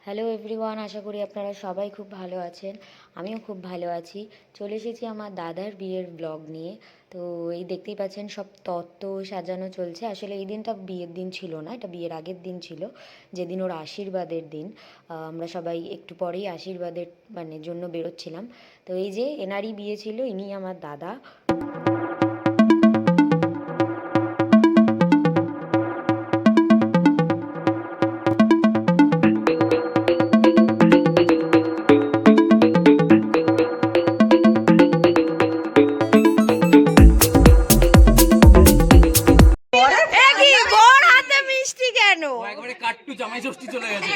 Hello everyone, আশা করি আপনারা সবাই খুব ভালো আছেন। আমিও খুব ভালো আছি। চলে এসেছি আমার দাদার বিয়ের ব্লগ নিয়ে। তো এই দেখতেই পাচ্ছেন সব তত্ত্ব সাজানো চলছে। আসলে এই দিনটা বিয়ের দিন ছিল না, এটা বিয়ের আগের দিন ছিল, যেদিন ওর আশীর্বাদের দিন। আমরা সবাই একটু পরেই আশীর্বাদের জন্য বেরোচ্ছিলাম। তো এই যে এনারই বিয়ে ছিল, ইনি আমার দাদা। জামাই ষষ্ঠী চলে গেছে।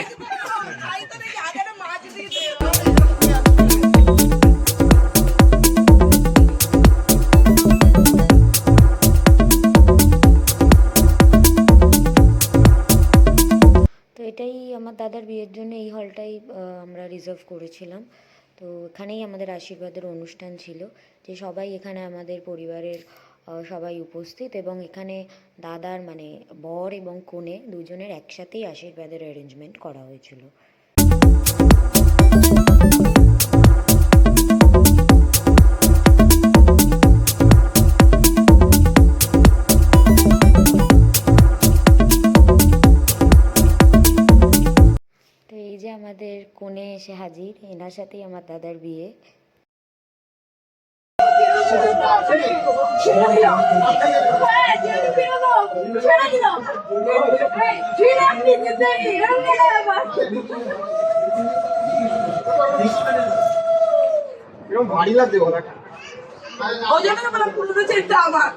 তো এটাই আমার দাদার বিয়ের জন্য এই হলটাই আমরা রিজার্ভ করেছিলাম। তো এখানেই আমাদের আশীর্বাদের অনুষ্ঠান ছিল, যে সবাই এখানে আমাদের পরিবারের সবাই উপস্থিত, এবং এখানে দাদার বর এবং কনে দুজনের একসাথেই আশীর্বাদের অ্যারেঞ্জমেন্ট করা হয়েছিল। তো এই যে আমাদের কনে এসে হাজির, এনার সাথেই আমার দাদার বিয়ে। ভারী লাগছে গলাটা। ওই জন্য তো বললাম পুরো চেকটা আমার।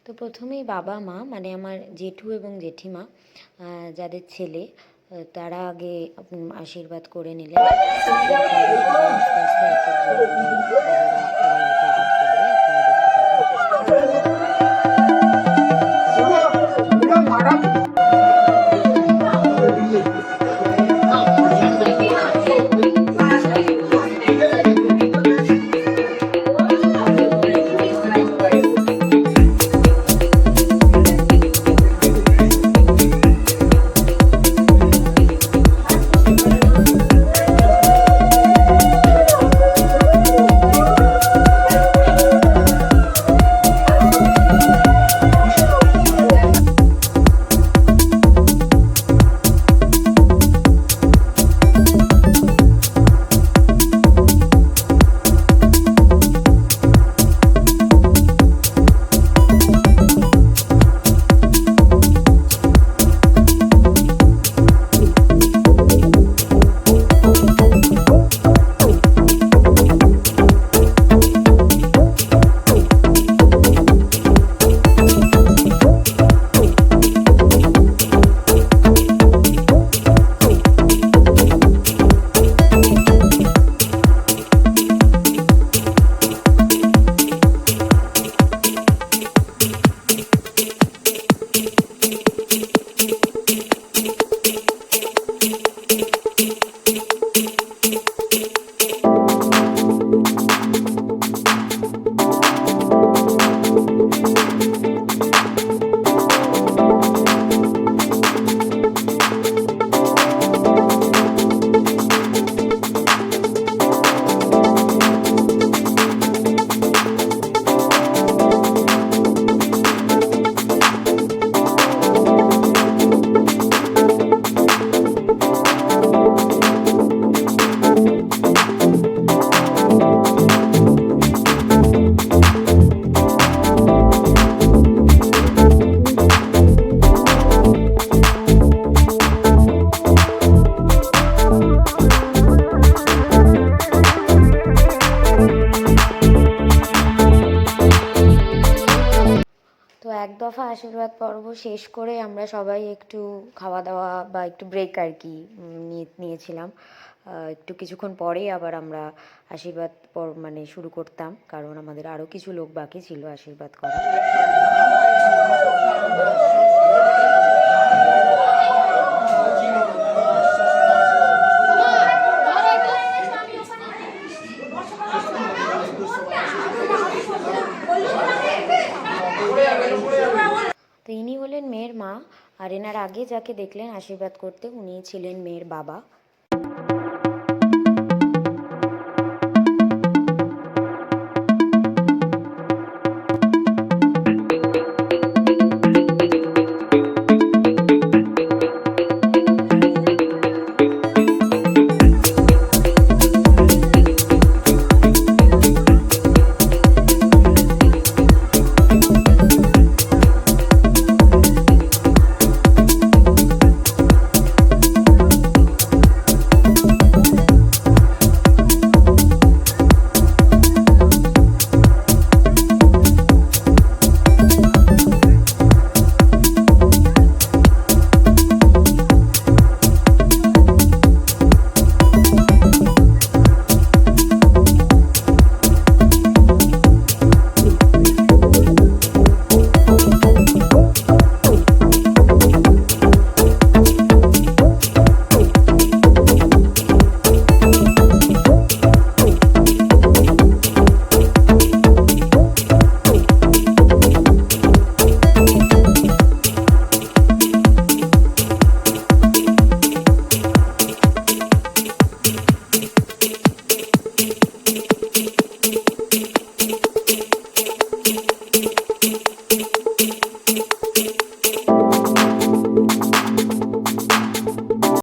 তো প্রথমেই বাবা মা আমার জেঠু এবং জেঠিমা, যাদের ছেলে, তারা আগে আশীর্বাদ করে নিলেন। এক দফা আশীর্বাদ পর্ব শেষ করে আমরা সবাই একটু খাওয়া দাওয়া বা একটু ব্রেক আর কি নিয়েছিলাম। একটু কিছুক্ষণ পরেই আবার আমরা আশীর্বাদ মানে শুরু করতাম, কারণ আমাদের আরও কিছু লোক বাকি ছিল আশীর্বাদ করা। তো ইনি হলেন মেয়ের মা, আর এনার আগে যাকে দেখলেন আশীর্বাদ করতে উনি ছিলেন মেয়ের বাবা।